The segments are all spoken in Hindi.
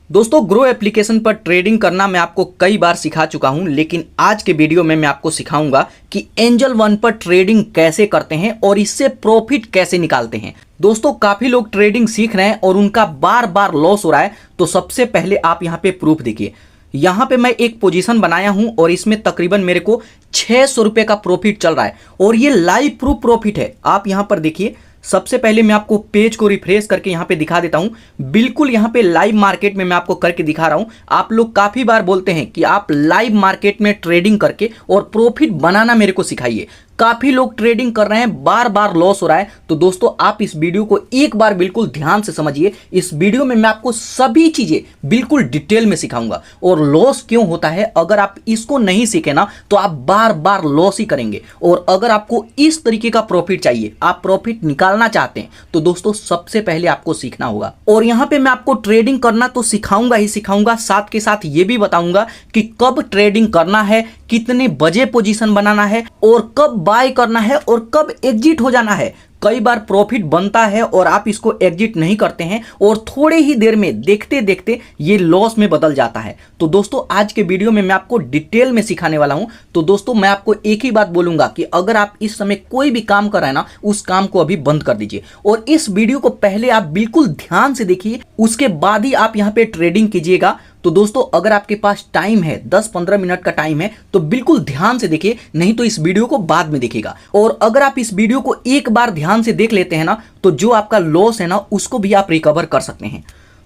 दोस्तों ग्रो एप्लीकेशन पर ट्रेडिंग करना मैं आपको कई बार सिखा चुका हूं, लेकिन आज के वीडियो में मैं आपको सिखाऊंगा कि एंजल वन पर ट्रेडिंग कैसे करते हैं और इससे प्रॉफिट कैसे निकालते हैं। दोस्तों काफी लोग ट्रेडिंग सीख रहे हैं और उनका बार बार लॉस हो रहा है। तो सबसे पहले आप यहां पे प्रूफ देखिए। यहां पे मैं एक पोजीशन बनाया हूं और इसमें तकरीबन मेरे को 600 रुपए का प्रॉफिट चल रहा है और ये लाइव प्रूफ प्रॉफिट है। आप यहां पर देखिए, सबसे पहले मैं आपको पेज को रिफ्रेश करके यहां पे दिखा देता हूं। बिल्कुल यहां पे लाइव मार्केट में मैं आपको करके दिखा रहा हूं। आप लोग काफी बार बोलते हैं कि आप लाइव मार्केट में ट्रेडिंग करके और प्रॉफिट बनाना मेरे को सिखाइए। काफी लोग ट्रेडिंग कर रहे हैं, बार बार लॉस हो रहा है। तो दोस्तों आप इस वीडियो को एक बार बिल्कुल ध्यान से समझिए। इस वीडियो में मैं आपको सभी चीजें बिल्कुल डिटेल में सिखाऊंगा और लॉस क्यों होता है। अगर आप इसको नहीं सीखे ना तो आप बार बार लॉस ही करेंगे। और अगर आपको इस तरीके का प्रॉफिट चाहिए, आप प्रॉफिट निकालना चाहते हैं, तो दोस्तों सबसे पहले आपको सीखना होगा। और यहां पे मैं आपको ट्रेडिंग करना तो सिखाऊंगा ही सिखाऊंगा, साथ के साथ ये भी बताऊंगा कि कब ट्रेडिंग करना है, कितने बजे पोजीशन बनाना है और कब बाय करना है और कब एग्जिट हो जाना है। कई बार प्रॉफिट बनता है और आप इसको एग्जिट नहीं करते हैं और थोड़े ही देर में देखते देखते ये लॉस में बदल जाता है। तो दोस्तों आज के वीडियो में मैं आपको डिटेल में सिखाने वाला हूं। तो दोस्तों मैं आपको एक ही बात बोलूंगा कि अगर आप इस समय कोई भी काम कर रहे हैं ना, उस काम को अभी बंद कर दीजिए और इस वीडियो को पहले आप बिल्कुल ध्यान से देखिए, उसके बाद ही आप यहां पे ट्रेडिंग कीजिएगा। तो दोस्तों अगर आपके पास टाइम है, 10-15 मिनट का टाइम है, तो बिल्कुल ध्यान से देखिए, नहीं तो इस वीडियो को बाद में देखिएगा। और अगर आप इस वीडियो को एक बार ध्यान से देख लेते हैं ना, तो जो आपका लॉस है ना, उसको भी आप रिकवर कर सकते हैं।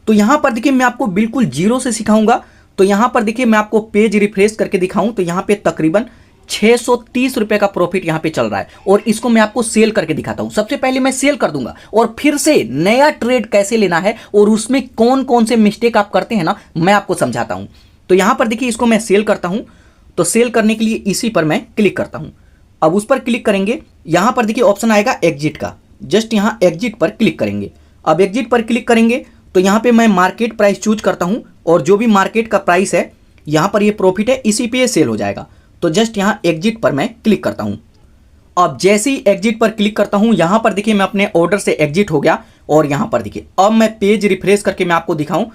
तो यहां पर देखिए मैं आपको बिल्कुल जीरो से सिखाऊंगा। तो यहां पर देखिए मैं आपको पेज रिफ्रेश करके दिखाऊं तो यहां पे तकरीबन 630 रुपए का प्रॉफिट यहां पे चल रहा है और इसको मैं आपको सेल करके दिखाता हूं। सबसे पहले मैं सेल कर दूंगा और फिर से नया ट्रेड कैसे लेना है और उसमें कौन कौन से मिस्टेक आप करते हैं ना, मैं आपको समझाता हूं। तो यहां पर देखिए इसको मैं सेल करता हूं। तो सेल करने के लिए इसी पर मैं क्लिक करता हूं। अब उस पर क्लिक करेंगे, यहां पर देखिए ऑप्शन आएगा एग्जिट का। जस्ट यहां एग्जिट पर क्लिक करेंगे। अब एग्जिट पर क्लिक करेंगे तो यहां पर मैं मार्केट प्राइस चूज करता हूं और जो भी मार्केट का प्राइस है यहां पर ये प्रॉफिट है, इसी पे सेल हो जाएगा। तो जस्ट यहां एग्जिट पर मैं क्लिक करता हूं। अब जैसे ही एग्जिट पर क्लिक करता हूं, यहां पर देखिए मैं अपने ऑर्डर से एग्जिट हो गया और यहां पर देखिए अब मैं पेज रिफ्रेश करके मैं आपको दिखाऊं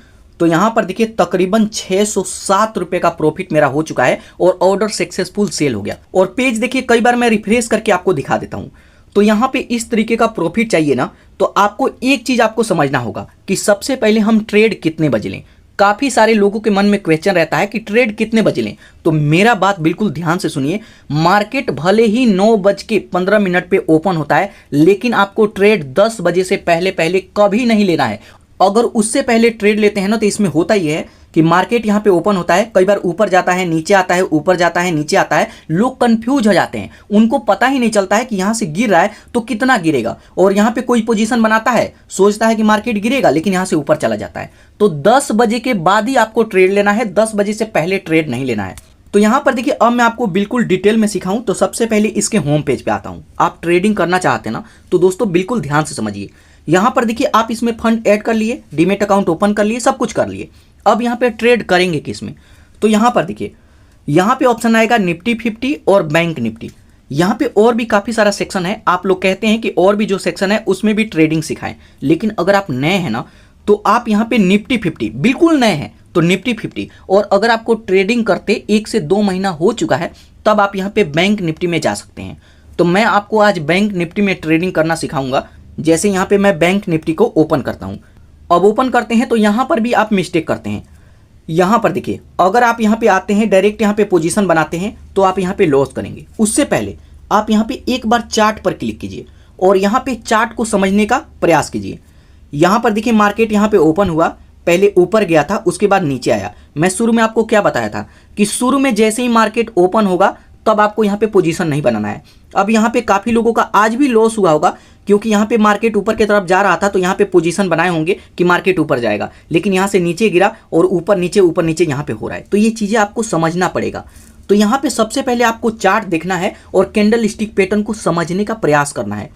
तो यहां पर देखिए तकरीबन 607 रुपए का प्रॉफिट मेरा हो चुका है और ऑर्डर सक्सेसफुल सेल हो गया। और पेज देखिए कई बार मैं रिफ्रेश करके आपको दिखा देता हूं। तो यहां पे इस तरीके का प्रॉफिट चाहिए ना, तो आपको एक चीज आपको समझना होगा कि सबसे पहले हम ट्रेड कितने बजे लें। काफी सारे लोगों के मन में क्वेश्चन रहता है कि ट्रेड कितने बजे लें। तो मेरा बात बिल्कुल ध्यान से सुनिए। मार्केट भले ही 9:15 पे ओपन होता है, लेकिन आपको ट्रेड 10 बजे से पहले पहले कभी नहीं लेना है। अगर उससे पहले ट्रेड लेते हैं ना, तो इसमें होता ही है कि मार्केट यहाँ पे ओपन होता है, कई बार ऊपर जाता है, नीचे आता है, ऊपर जाता है, नीचे आता है। लोग कंफ्यूज हो जाते हैं, उनको पता ही नहीं चलता है कि यहाँ से गिर रहा है तो कितना गिरेगा। और यहाँ पे कोई पोजीशन बनाता है, सोचता है कि मार्केट गिरेगा, लेकिन यहाँ से ऊपर चला जाता है। तो 10 बजे के बाद ही आपको ट्रेड लेना है, 10 बजे से पहले ट्रेड नहीं लेना है। तो यहाँ पर देखिए अब मैं आपको बिल्कुल डिटेल में सिखाऊं तो सबसे पहले इसके होम पेज पे आता हूँ। आप ट्रेडिंग करना चाहते हैं ना, तो दोस्तों बिल्कुल ध्यान से समझिए। यहाँ पर देखिए आप इसमें फंड ऐड कर लिए, डीमेट अकाउंट ओपन कर लिए, सब कुछ कर लिए। अब यहाँ पे ट्रेड करेंगे किसमें, तो यहाँ पर देखिए यहाँ पे ऑप्शन आएगा निफ्टी 50 और बैंक निफ्टी। यहाँ पे और भी काफ़ी सारा सेक्शन है। आप लोग कहते हैं कि और भी जो सेक्शन है उसमें भी ट्रेडिंग सिखाएं, लेकिन अगर आप नए हैं ना, तो आप यहाँ पे निफ्टी 50 बिल्कुल नए हैं तो निफ्टी 50, और अगर आपको ट्रेडिंग करते 1 से 2 महीना हो चुका है तब आप यहाँ पे बैंक निफ्टी में जा सकते हैं। तो मैं आपको आज बैंक निफ्टी में ट्रेडिंग करना सिखाऊंगा। जैसे यहाँ पे मैं बैंक निफ्टी को ओपन करता हूँ। अब ओपन करते हैं तो यहाँ पर भी आप मिस्टेक करते हैं। यहाँ पर देखिए अगर आप यहाँ पे आते हैं, डायरेक्ट यहाँ पे पोजीशन बनाते हैं, तो आप यहाँ पे लॉस करेंगे। उससे पहले आप यहाँ पे एक बार चार्ट पर क्लिक कीजिए और यहाँ पे चार्ट को समझने का प्रयास कीजिए। यहाँ पर देखिए मार्केट यहाँ पे ओपन हुआ, पहले ऊपर गया था, उसके बाद नीचे आया। मैं शुरू में आपको क्या बताया था कि शुरू में जैसे ही मार्केट ओपन होगा तब आपको यहाँ पे पोजीशन नहीं बनाना है। अब यहाँ पे काफ़ी लोगों का आज भी लॉस हुआ होगा, क्योंकि यहाँ पे मार्केट ऊपर की तरफ जा रहा था तो यहाँ पे पोजीशन बनाए होंगे कि मार्केट ऊपर जाएगा, लेकिन यहाँ से नीचे गिरा और ऊपर नीचे यहाँ पे हो रहा है। तो ये चीज़ें आपको समझना पड़ेगा। तो यहाँ पे सबसे पहले आपको चार्ट देखना है और कैंडल स्टिक पैटर्न को समझने का प्रयास करना है।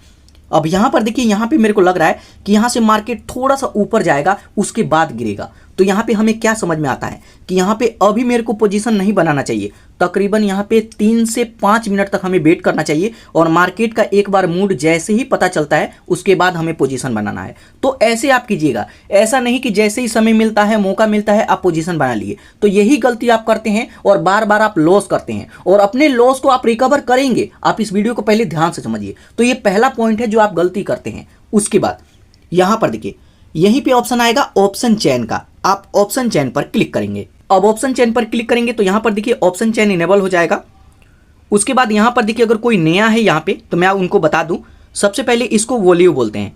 अब यहाँ पर देखिए यहाँ पे मेरे को लग रहा है कि यहाँ से मार्केट थोड़ा सा ऊपर जाएगा, उसके बाद गिरेगा। तो यहाँ पे हमें क्या समझ में आता है कि यहाँ पे अभी मेरे को पोजीशन नहीं बनाना चाहिए, तकरीबन यहाँ पे 3 से 5 मिनट तक हमें वेट करना चाहिए और मार्केट का एक बार मूड जैसे ही पता चलता है उसके बाद हमें पोजीशन बनाना है। तो ऐसे आप कीजिएगा, ऐसा नहीं कि जैसे ही समय मिलता है, मौका मिलता है, आप पोजीशन बना लिए। तो यही गलती आप करते हैं और बार बार आप लॉस करते हैं और अपने लॉस को आप रिकवर करेंगे। आप इस वीडियो को पहले ध्यान से समझिए। तो ये पहला पॉइंट है जो आप गलती करते हैं। उसके बाद यहां पर देखिए, यहीं पे ऑप्शन आएगा ऑप्शन चेन का, आप ऑप्शन चेन पर क्लिक करेंगे। अब ऑप्शन चेन पर क्लिक करेंगे तो यहां पर देखिए ऑप्शन चेन इनेबल हो जाएगा। उसके बाद यहां पर देखिए अगर कोई नया है यहां पे तो मैं उनको बता दूं, सबसे पहले इसको वॉल्यू बोलते हैं,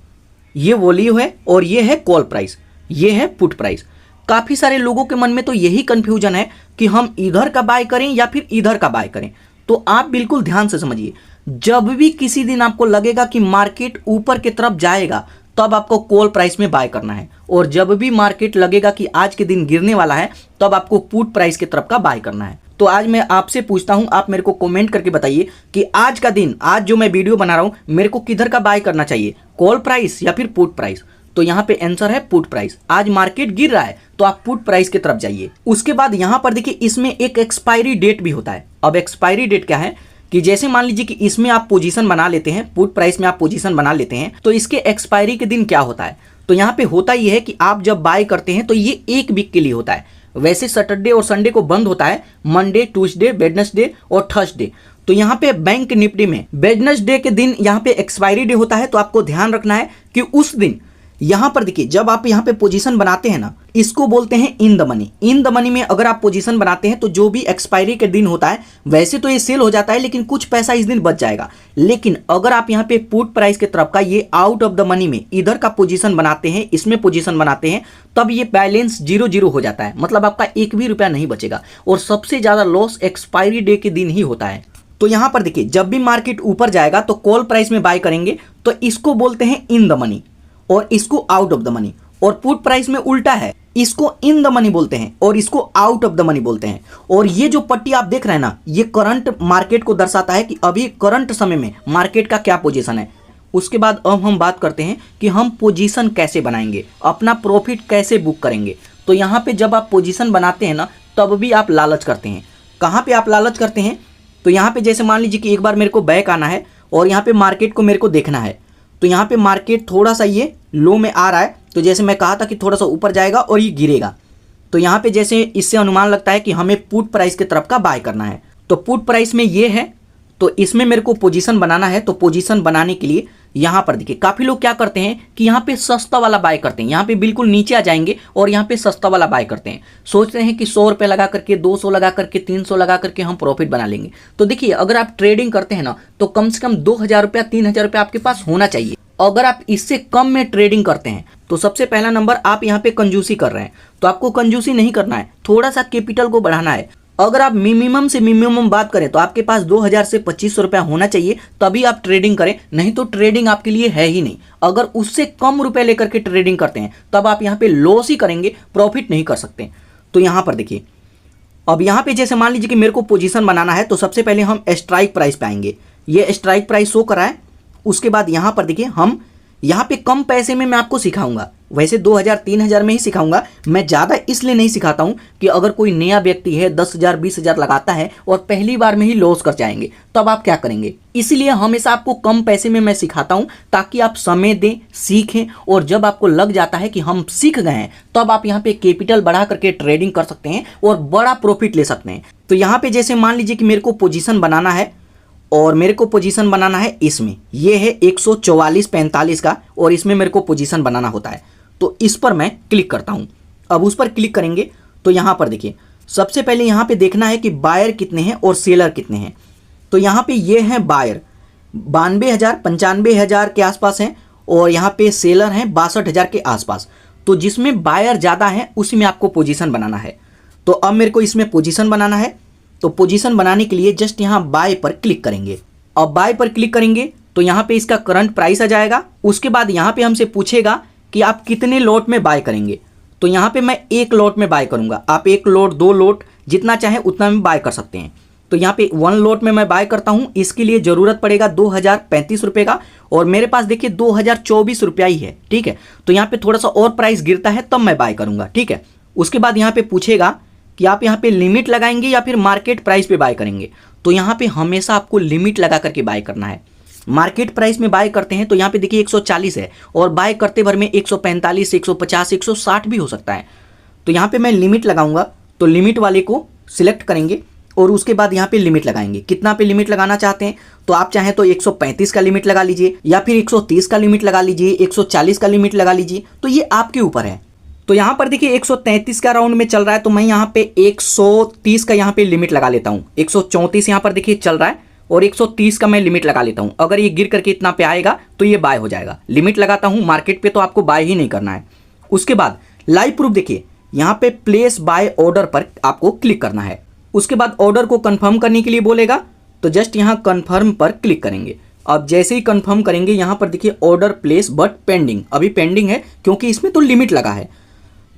ये वॉल्यू है और ये है कॉल प्राइस, ये है पुट प्राइस। काफी सारे लोगों के मन में तो यही कंफ्यूजन है कि हम इधर का बाय करें या फिर इधर का बाय करें। तो आप बिल्कुल ध्यान से समझिए, जब भी किसी दिन आपको लगेगा कि मार्केट ऊपर की तरफ जाएगा तब आपको कॉल प्राइस में बाय करना है, और जब भी मार्केट लगेगा कि आज के दिन गिरने वाला है तब आपको पुट प्राइस की तरफ का बाय करना है। तो आज मैं आपसे पूछता हूं, आप मेरे को कमेंट करके बताइए कि आज का दिन, आज जो मैं वीडियो बना रहा हूं, मेरे को किधर का बाय करना चाहिए, कॉल प्राइस या फिर पुट प्राइस। तो यहाँ पे आंसर है पुट प्राइस। आज मार्केट गिर रहा है तो आप पुट प्राइस की तरफ जाइए। उसके बाद यहाँ पर देखिए इसमें एक एक्सपायरी डेट भी होता है। अब एक्सपायरी डेट क्या है कि जैसे मान लीजिए कि इसमें आप पोजीशन बना लेते हैं, पुट प्राइस में आप पोजीशन बना लेते हैं, तो इसके एक्सपायरी के दिन क्या होता है। तो यहाँ पे होता यह है कि आप जब बाय करते हैं तो ये 1 वीक के लिए होता है। वैसे सैटरडे और संडे को बंद होता है, मंडे, ट्यूसडे, वेडनेसडे और थर्सडे। तो यहाँ पे बैंक निफ्टी में वेडनेसडे के दिन यहाँ पे एक्सपायरी डे होता है। तो आपको ध्यान रखना है कि उस दिन यहां पर देखिए, जब आप यहां पे पोजीशन बनाते हैं ना, इसको बोलते हैं in the money. In the money में अगर आप पोजीशन बनाते हैं तो जो भी एक्सपायरी के दिन होता है, वैसे तो ये सेल हो जाता है लेकिन कुछ पैसा इस दिन बच जाएगा। लेकिन अगर आप यहां पे पुट प्राइस की तरफ का ये आउट ऑफ द मनी में इधर का पोजीशन बनाते हैं, इसमें पोजीशन बनाते हैं, तब ये बैलेंस 0-0 हो जाता है, मतलब आपका 1 भी रुपया नहीं बचेगा और सबसे ज्यादा लॉस एक्सपायरी डे के दिन ही होता है। तो यहां पर देखिए, जब भी मार्केट ऊपर जाएगा तो कॉल प्राइस में बाय करेंगे, तो इसको बोलते हैं इन द मनी और इसको आउट ऑफ द मनी। और पुट प्राइस में उल्टा है, इसको इन द मनी बोलते हैं और इसको आउट ऑफ द मनी बोलते हैं। और ये जो पट्टी आप देख रहे हैं ना, ये करंट मार्केट को दर्शाता है कि अभी करंट समय में मार्केट का क्या पोजीशन है। उसके बाद अब हम बात करते हैं कि हम पोजीशन कैसे बनाएंगे, अपना प्रॉफिट कैसे बुक करेंगे। तो यहाँ पे जब आप पोजीशन बनाते हैं ना, तब भी आप लालच करते हैं। कहाँ पे आप लालच करते हैं, तो यहाँ पे जैसे मान लीजिए कि एक बार मेरे को बैक आना है और यहाँ पे मार्केट को मेरे को देखना है। तो यहाँ पे मार्केट थोड़ा सा ये लो में आ रहा है, तो जैसे मैं कहा था कि थोड़ा सा ऊपर जाएगा और ये गिरेगा। तो यहाँ पे जैसे इससे अनुमान लगता है कि हमें पुट प्राइस की तरफ का बाय करना है। तो पुट प्राइस में ये है, तो इसमें मेरे को पोजीशन बनाना है। तो पोजीशन बनाने के लिए यहाँ पर देखिए, काफ़ी लोग क्या करते हैं कि यहाँ पे सस्ता वाला बाय करते हैं। यहाँ पे बिल्कुल नीचे आ जाएंगे और यहाँ पे सस्ता वाला बाय करते हैं। सोचते हैं कि 100 रुपये लगा करके, 200 लगा करके, 300 लगा करके हम प्रॉफिट बना लेंगे। तो देखिए, अगर आप ट्रेडिंग करते हैं ना, तो कम से कम 2000 रुपया, 3000 रुपया आपके पास होना चाहिए। अगर आप इससे कम में ट्रेडिंग करते हैं तो सबसे पहला नंबर, आप यहाँ पे कंजूसी कर रहे हैं। तो आपको कंजूसी नहीं करना है, थोड़ा सा कैपिटल को बढ़ाना है। अगर आप मिनिमम से मिनिमम बात करें तो आपके पास 2000 से 2500 रुपया होना चाहिए, तभी आप ट्रेडिंग करें, नहीं तो ट्रेडिंग आपके लिए है ही नहीं। अगर उससे कम रुपए लेकर के ट्रेडिंग करते हैं तब आप यहाँ पे लॉस ही करेंगे, प्रॉफिट नहीं कर सकते। तो यहाँ पर देखिए, अब यहाँ पे जैसे मान लीजिए कि मेरे को पोजीशन बनाना है, तो सबसे पहले हम स्ट्राइक प्राइस पे आएंगे। ये स्ट्राइक प्राइस शो करा है। उसके बाद यहाँ पर देखिए, हम यहाँ पे कम पैसे में मैं आपको सिखाऊंगा। वैसे 2000-3000 में ही सिखाऊंगा, मैं ज़्यादा इसलिए नहीं सिखाता हूँ कि अगर कोई नया व्यक्ति है 10,000-20,000 लगाता है और पहली बार में ही लॉस कर जाएंगे, तब आप क्या करेंगे। इसलिए हमेशा आपको कम पैसे में मैं सिखाता हूँ ताकि आप समय दें, सीखें, और जब आपको लग जाता है कि हम सीख गए हैं, तब आप यहाँ पे कैपिटल बढ़ा करके ट्रेडिंग कर सकते हैं और बड़ा प्रॉफिट ले सकते हैं। तो यहाँ पे जैसे मान लीजिए कि मेरे को पोजीशन बनाना है और मेरे को पोजीशन बनाना है इसमें, ये है 144.45 का, और इसमें मेरे को पोजीशन बनाना होता है। तो इस पर मैं क्लिक करता हूं। अब उस पर क्लिक करेंगे तो यहां पर देखिए, सबसे पहले यहां पे देखना है कि बायर कितने हैं और सेलर कितने हैं। तो यहां पे ये हैं बायर 92,000, 95,000 के आसपास हैं, और यहां पे सेलर हैं 62,000 के आसपास। तो जिसमें बायर ज़्यादा है उसी में आपको पोजीशन बनाना है। तो अब मेरे को इसमें पोजीशन बनाना है। तो पोजीशन बनाने के लिए जस्ट यहाँ बाय पर क्लिक करेंगे। अब बाय पर क्लिक करेंगे तो यहाँ पे इसका करंट प्राइस आ जाएगा। उसके बाद यहाँ पे हमसे पूछेगा कि आप कितने लॉट में बाय करेंगे। तो यहाँ पे मैं 1 लॉट में बाय करूंगा। आप 1 लॉट, 2 लॉट, जितना चाहे उतना में बाय कर सकते हैं। तो यहाँ पे 1 लॉट में मैं बाय करता हूँ। इसके लिए ज़रूरत पड़ेगा 2035 रुपये का, और मेरे पास देखिए 2024 रुपया ही है। ठीक है, तो यहाँ पे थोड़ा सा और प्राइस गिरता है तब मैं बाय करूँगा। ठीक है, उसके बाद यहाँ पे पूछेगा कि आप यहाँ पे लिमिट लगाएंगे या फिर मार्केट प्राइस पे बाय करेंगे। तो यहाँ पे हमेशा आपको लिमिट लगा करके बाय करना है। मार्केट प्राइस में बाय करते हैं तो यहाँ पे देखिए 140 है और बाय करते भर में 145, 150, 160 भी हो सकता है। तो यहाँ पे मैं लिमिट लगाऊंगा, तो लिमिट वाले को सिलेक्ट करेंगे और उसके बाद यहाँ पे लिमिट लगाएंगे। कितना पे लिमिट लगाना चाहते हैं, तो आप चाहें तो 135 का लिमिट लगा लीजिए या फिर 130 का लिमिट लगा लीजिए, 140 का लिमिट लगा लीजिए, तो ये आपके ऊपर है। तो यहाँ पर देखिए 133 का राउंड में चल रहा है, तो मैं यहाँ पे 130 का यहाँ पे लिमिट लगा लेता हूँ। 134 यहाँ पर देखिए चल रहा है और 130 का मैं लिमिट लगा लेता हूँ। अगर ये गिर करके इतना पे आएगा तो ये बाय हो जाएगा। लिमिट लगाता हूँ, मार्केट पे तो आपको बाय ही नहीं करना है। उसके बाद लाइव प्रूफ देखिए, यहाँ पे प्लेस बाय ऑर्डर पर आपको क्लिक करना है। उसके बाद ऑर्डर को कंफर्म करने के लिए बोलेगा, तो जस्ट यहाँ कंफर्म पर क्लिक करेंगे। अब जैसे ही कंफर्म करेंगे यहाँ पर देखिए ऑर्डर प्लेस बट पेंडिंग, अभी पेंडिंग है क्योंकि इसमें तो लिमिट लगा है।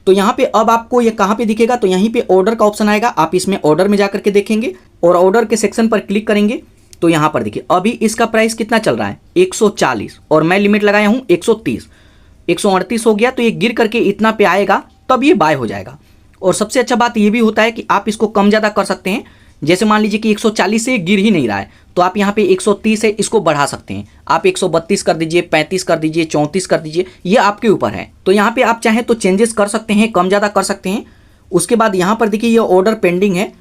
तो यहाँ पे अब आपको ये कहाँ पे दिखेगा, तो यहीं पे ऑर्डर का ऑप्शन आएगा। आप इसमें ऑर्डर में जाकर के देखेंगे और ऑर्डर के सेक्शन पर क्लिक करेंगे तो यहाँ पर देखिए अभी इसका प्राइस कितना चल रहा है 140 और मैं लिमिट लगाया हूँ 130, 138 हो गया। तो ये गिर करके इतना पे आएगा तब ये बाय हो जाएगा। और सबसे अच्छा बात ये भी होता है कि आप इसको कम ज़्यादा कर सकते हैं। जैसे मान लीजिए कि 140 से गिर ही नहीं रहा है तो आप यहाँ पे 130 है, इसको बढ़ा सकते हैं। आप 132 कर दीजिए, 35 कर दीजिए, 34 कर दीजिए, ये आपके ऊपर है। तो यहाँ पे आप चाहें तो चेंजेस कर सकते हैं, कम ज़्यादा कर सकते हैं। उसके बाद यहाँ पर देखिए ये ऑर्डर पेंडिंग है,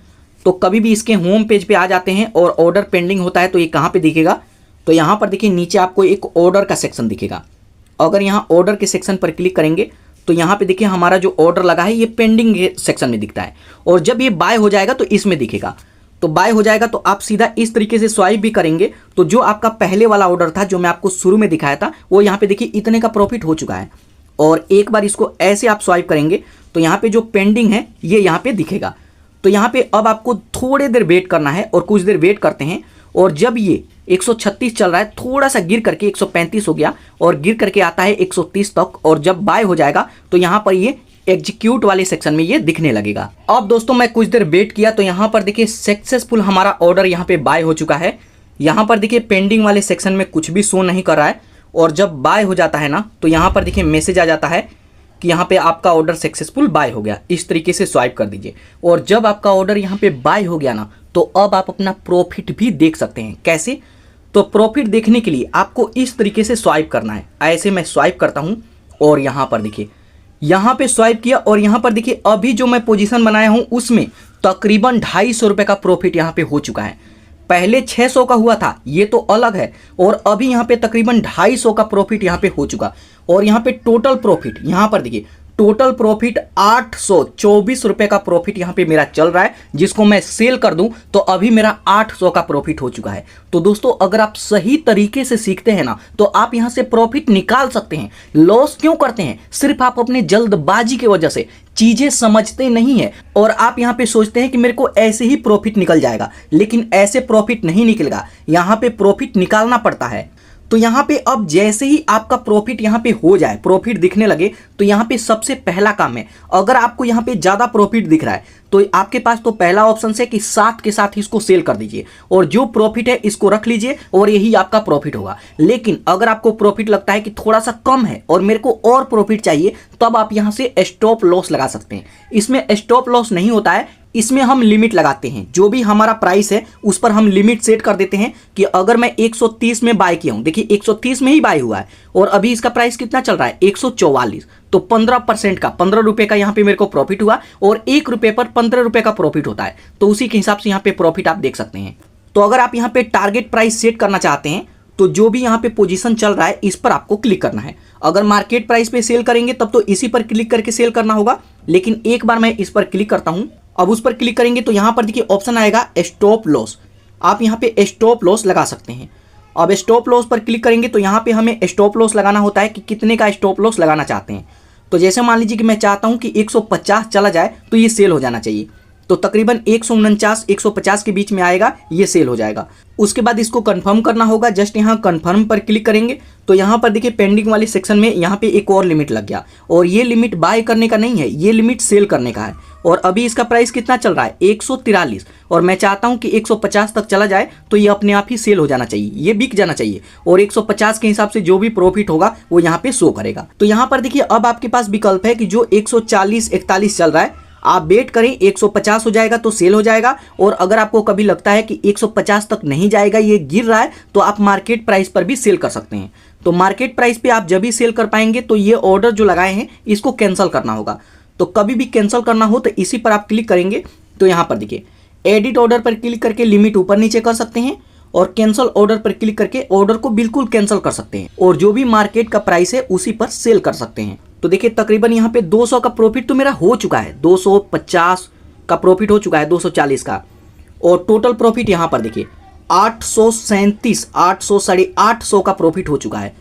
तो कभी भी इसके होम पेज पे आ जाते हैं और ऑर्डर पेंडिंग होता है तो ये कहाँ पे दिखेगा, तो यहाँ पर देखिए नीचे आपको एक ऑर्डर का सेक्शन दिखेगा। अगर यहाँ ऑर्डर के सेक्शन पर क्लिक करेंगे तो यहाँ पे देखिए हमारा जो ऑर्डर लगा है ये पेंडिंग सेक्शन में दिखता है और जब ये बाय हो जाएगा तो इसमें दिखेगा। तो बाय हो जाएगा तो आप सीधा इस तरीके से स्वाइप भी करेंगे तो जो आपका पहले वाला ऑर्डर था जो मैं आपको शुरू में दिखाया था वो यहाँ पे देखिए इतने का प्रॉफिट हो चुका है। और एक बार इसको ऐसे आप स्वाइप करेंगे तो यहाँ पे जो पेंडिंग है ये यहाँ पे दिखेगा। तो यहाँ पे अब आपको थोड़ी देर वेट करना है और कुछ देर वेट करते हैं और जब ये 136 चल रहा है थोड़ा सा गिर करके 135 हो गया और गिर करके आता है 130 तक और जब बाय हो जाएगा तो यहाँ पर ये एग्जीक्यूट वाले सेक्शन में ये दिखने लगेगा। अब दोस्तों मैं कुछ देर वेट किया तो यहाँ पर देखिए सक्सेसफुल हमारा ऑर्डर यहाँ पे बाय हो चुका है। यहाँ पर देखिए पेंडिंग वाले सेक्शन में कुछ भी शो नहीं कर रहा है और जब बाय हो जाता है ना तो यहाँ पर देखिए मैसेज आ जाता है कि यहाँ पे आपका ऑर्डर सक्सेसफुल बाय हो गया। इस तरीके से स्वाइप कर दीजिए और जब आपका ऑर्डर यहाँ पे बाय हो गया ना तो अब आप अपना प्रॉफिट भी देख सकते हैं। कैसे, तो प्रॉफिट देखने के लिए आपको इस तरीके से स्वाइप करना है। ऐसे मैं स्वाइप करता हूँ और यहाँ पर देखिए यहाँ पे स्वाइप किया और यहाँ पर देखिए अभी जो मैं पोजीशन बनाया हूँ उसमें तकरीबन 250 रुपये का प्रॉफिट यहाँ पे हो चुका है। पहले 600 का हुआ था ये तो अलग है और अभी यहाँ पे तकरीबन 250 का प्रॉफिट यहाँ पे हो चुका। और यहाँ पे टोटल प्रॉफिट यहाँ पर देखिए टोटल प्रॉफिट 824 रुपये का प्रॉफिट यहाँ पे मेरा चल रहा है, जिसको मैं सेल कर दूं तो अभी मेरा 800 का प्रॉफिट हो चुका है। तो दोस्तों अगर आप सही तरीके से सीखते हैं ना तो आप यहाँ से प्रॉफिट निकाल सकते हैं। लॉस क्यों करते हैं, सिर्फ आप अपने जल्दबाजी की वजह से चीजें समझते नहीं है और आप यहाँ पे सोचते हैं कि मेरे को ऐसे ही प्रॉफिट निकल जाएगा, लेकिन ऐसे प्रॉफिट नहीं निकलेगा। यहाँ पे प्रॉफिट निकालना पड़ता है। तो यहाँ पे अब जैसे ही आपका प्रॉफिट यहाँ पे हो जाए, प्रॉफिट दिखने लगे, तो यहाँ पे सबसे पहला काम है, अगर आपको यहाँ पे ज़्यादा प्रॉफिट दिख रहा है तो आपके पास तो पहला ऑप्शन है कि साथ के साथ इसको सेल कर दीजिए और जो प्रॉफिट है इसको रख लीजिए और यही आपका प्रॉफिट होगा। लेकिन अगर आपको प्रॉफिट लगता है कि थोड़ा सा कम है और मेरे को और प्रॉफिट चाहिए, तब आप यहाँ से स्टॉप लॉस लगा सकते हैं। इसमें स्टॉप लॉस नहीं होता है, इसमें हम लिमिट लगाते हैं। जो भी हमारा प्राइस है उस पर हम लिमिट सेट कर देते हैं कि अगर मैं 130 में बाय किया हूं, देखिए 130 में ही बाय हुआ है और अभी इसका प्राइस कितना चल रहा है 144, तो 15% का 15 रुपए का यहाँ पे मेरे को प्रॉफिट हुआ और 1 रुपए पर 15 रुपए का प्रॉफिट होता है। तो उसी के हिसाब से यहाँ पे प्रॉफिट आप देख सकते हैं। तो अगर आप यहाँ पे टारगेट प्राइस सेट करना चाहते हैं तो जो भी यहाँ पे पोजीशन चल रहा है इस पर आपको क्लिक करना है। अगर मार्केट प्राइस पे सेल करेंगे तब तो इसी पर क्लिक करके सेल करना होगा, लेकिन एक बार मैं इस पर क्लिक करता हूं। अब उस पर क्लिक करेंगे तो यहाँ पर देखिए ऑप्शन आएगा स्टॉप लॉस। आप यहाँ पे स्टॉप लॉस लगा सकते हैं। अब स्टॉप लॉस पर क्लिक करेंगे तो यहाँ पे हमें स्टॉप लॉस लगाना होता है कि कितने का स्टॉप लॉस लगाना चाहते हैं। तो जैसे मान लीजिए कि मैं चाहता हूँ कि 150 चला जाए तो ये सेल हो जाना चाहिए। तो तकरीबन 149 के बीच में आएगा, ये सेल हो जाएगा। उसके बाद इसको कंफर्म करना होगा, जस्ट यहाँ कंफर्म पर क्लिक करेंगे तो यहाँ पर देखिए पेंडिंग वाले सेक्शन में यहाँ पे एक और लिमिट लग गया, और ये लिमिट बाय करने का नहीं है, ये लिमिट सेल करने का है। और अभी इसका प्राइस कितना चल रहा है 143, और मैं चाहता हूँ कि 150 तक चला जाए तो ये अपने आप ही सेल हो जाना चाहिए, ये बिक जाना चाहिए, और 150 के हिसाब से जो भी प्रॉफिट होगा वो यहाँ पे शो करेगा। तो यहाँ पर देखिए अब आपके पास विकल्प है कि जो 140-41 चल रहा है आप वेट करें, 150 हो जाएगा तो सेल हो जाएगा। और अगर आपको कभी लगता है कि 150 तक नहीं जाएगा, ये गिर रहा है, तो आप मार्केट प्राइस पर भी सेल कर सकते हैं। तो मार्केट प्राइस पे आप जब भी सेल कर पाएंगे तो ये ऑर्डर जो लगाए हैं इसको कैंसिल करना होगा। तो कभी भी कैंसिल करना हो तो इसी पर आप क्लिक करेंगे तो यहाँ पर देखिए एडिट ऑर्डर पर क्लिक करके लिमिट ऊपर नीचे कर सकते हैं, और कैंसिल ऑर्डर पर क्लिक करके ऑर्डर को बिल्कुल कैंसिल कर सकते हैं, और जो भी मार्केट का प्राइस है उसी पर सेल कर सकते हैं। तो देखिए तकरीबन यहाँ पे 200 का प्रॉफिट तो मेरा हो चुका है, 250 का प्रॉफिट हो चुका है, 240 का, और टोटल प्रॉफिट यहाँ पर देखिए 837, 800 का प्रॉफिट हो चुका है,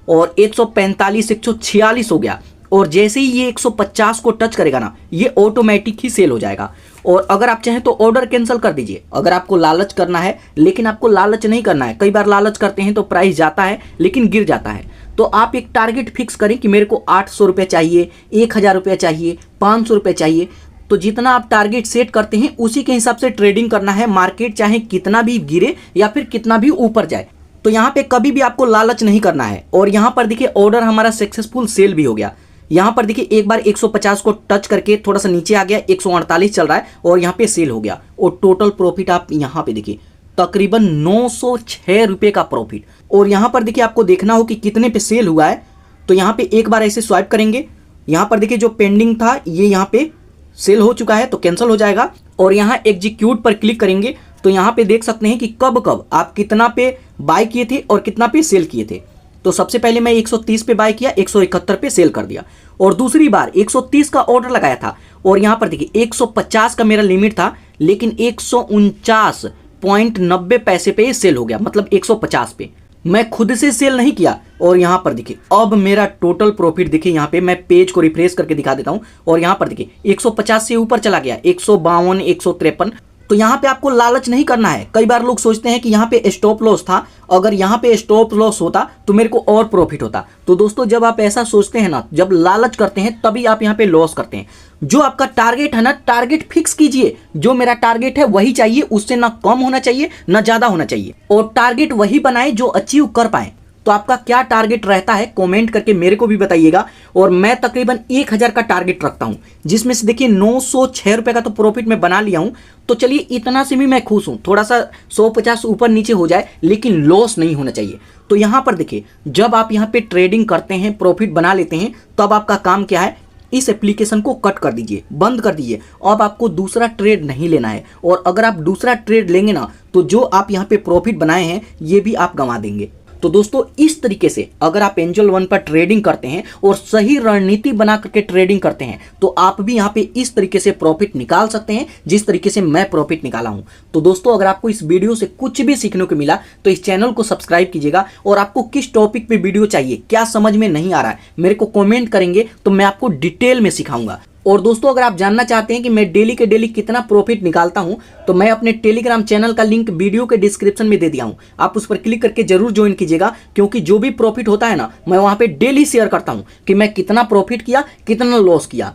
और 145, 146 हो गया। और जैसे ही ये 150 को टच करेगा ना, ये ऑटोमेटिक ही सेल हो जाएगा। और अगर आप चाहें तो ऑर्डर कैंसिल कर दीजिए, अगर आपको लालच करना है, लेकिन आपको लालच नहीं करना है। कई बार लालच करते हैं तो प्राइस जाता है लेकिन गिर जाता है। तो आप एक टारगेट फिक्स करें कि मेरे को 800 रुपये चाहिए, 1000 रुपये चाहिए, 500 रुपये चाहिए। तो जितना आप टारगेट सेट करते हैं उसी के हिसाब से ट्रेडिंग करना है, मार्केट चाहे कितना भी गिरे या फिर कितना भी ऊपर जाए। तो यहाँ पे कभी भी आपको लालच नहीं करना है। और यहाँ पर देखिए ऑर्डर हमारा सक्सेसफुल सेल भी हो गया। यहाँ पर देखिए एक बार 150 को टच करके थोड़ा सा नीचे आ गया, 148 चल रहा है, और यहाँ पे सेल हो गया। और टोटल प्रॉफिट आप यहाँ पे देखिए तकरीबन 906 रुपये का प्रॉफिट। और यहाँ पर देखिए आपको देखना हो कि कितने पे सेल हुआ है। तो यहाँ पे एक बार ऐसे स्वाइप करेंगे, यहाँ पर देखिए जो पेंडिंग था ये यहाँ पे सेल हो चुका है तो कैंसिल हो जाएगा। और यहाँ एग्जीक्यूट पर क्लिक करेंगे तो यहाँ पे देख सकते हैं कि कब कब आप कितना पे बाय किए थे और कितना पे सेल किए थे। तो सबसे पहले मैं 130 पे बाय किया, 171 पे सेल कर दिया, और दूसरी बार 130 का ऑर्डर लगाया था, और यहाँ पर देखिए 150 का मेरा लिमिट था, लेकिन 149.90 पैसे पे सेल हो गया, मतलब 150 पे मैं खुद से सेल नहीं किया। और यहाँ पर देखिए अब मेरा टोटल प्रॉफिट देखिए, यहाँ पे मैं पेज को रिफ्रेश करके दिखा देता हूँ, और यहाँ पर देखिए 150 से ऊपर चला गया, 152, 153। तो यहाँ पे आपको लालच नहीं करना है। कई बार लोग सोचते हैं कि यहाँ पे स्टॉप लॉस था, अगर यहाँ पे स्टॉप लॉस होता तो मेरे को और प्रॉफिट होता। तो दोस्तों जब आप ऐसा सोचते हैं ना, जब लालच करते हैं, तभी आप यहाँ पे लॉस करते हैं। जो आपका टारगेट है ना, टारगेट फिक्स कीजिए। जो मेरा टारगेट है वही चाहिए, उससे ना कम होना चाहिए ना ज्यादा होना चाहिए, और टारगेट वही बनाए जो अचीव कर पाए। तो आपका क्या टारगेट रहता है कमेंट करके मेरे को भी बताइएगा। और मैं तकरीबन 1000 का टारगेट रखता हूं, जिसमें से देखिए 906 रुपए का तो प्रॉफिट मैं बना लिया हूं। तो चलिए इतना से भी मैं खुश हूं, थोड़ा सा 150 ऊपर नीचे हो जाए लेकिन लॉस नहीं होना चाहिए। तो यहां पर देखिए जब आप यहां पे ट्रेडिंग करते हैं, प्रॉफिट बना लेते हैं, तब आपका काम क्या है, इस एप्लीकेशन को कट कर दीजिए, बंद कर दीजिए। अब आपको दूसरा ट्रेड नहीं लेना है, और अगर आप दूसरा ट्रेड लेंगे ना तो जो आप यहाँ पे प्रॉफिट बनाए हैं ये भी आप गंवा देंगे। तो दोस्तों इस तरीके से अगर आप एंजल वन पर ट्रेडिंग करते हैं और सही रणनीति बना करके ट्रेडिंग करते हैं तो आप भी यहाँ पे इस तरीके से प्रॉफिट निकाल सकते हैं, जिस तरीके से मैं प्रॉफिट निकाला हूं। तो दोस्तों अगर आपको इस वीडियो से कुछ भी सीखने को मिला तो इस चैनल को सब्सक्राइब कीजिएगा, और आपको किस टॉपिक पे वीडियो चाहिए, क्या समझ में नहीं आ रहा है, मेरे को कमेंट करेंगे तो मैं आपको डिटेल में सिखाऊंगा। और दोस्तों अगर आप जानना चाहते हैं कि मैं डेली के डेली कितना प्रॉफिट निकालता हूं, तो मैं अपने टेलीग्राम चैनल का लिंक वीडियो के डिस्क्रिप्शन में दे दिया हूं, आप उस पर क्लिक करके जरूर ज्वाइन कीजिएगा। क्योंकि जो भी प्रॉफिट होता है ना, मैं वहां पे डेली शेयर करता हूं कि मैं कितना प्रॉफिट किया, कितना लॉस किया।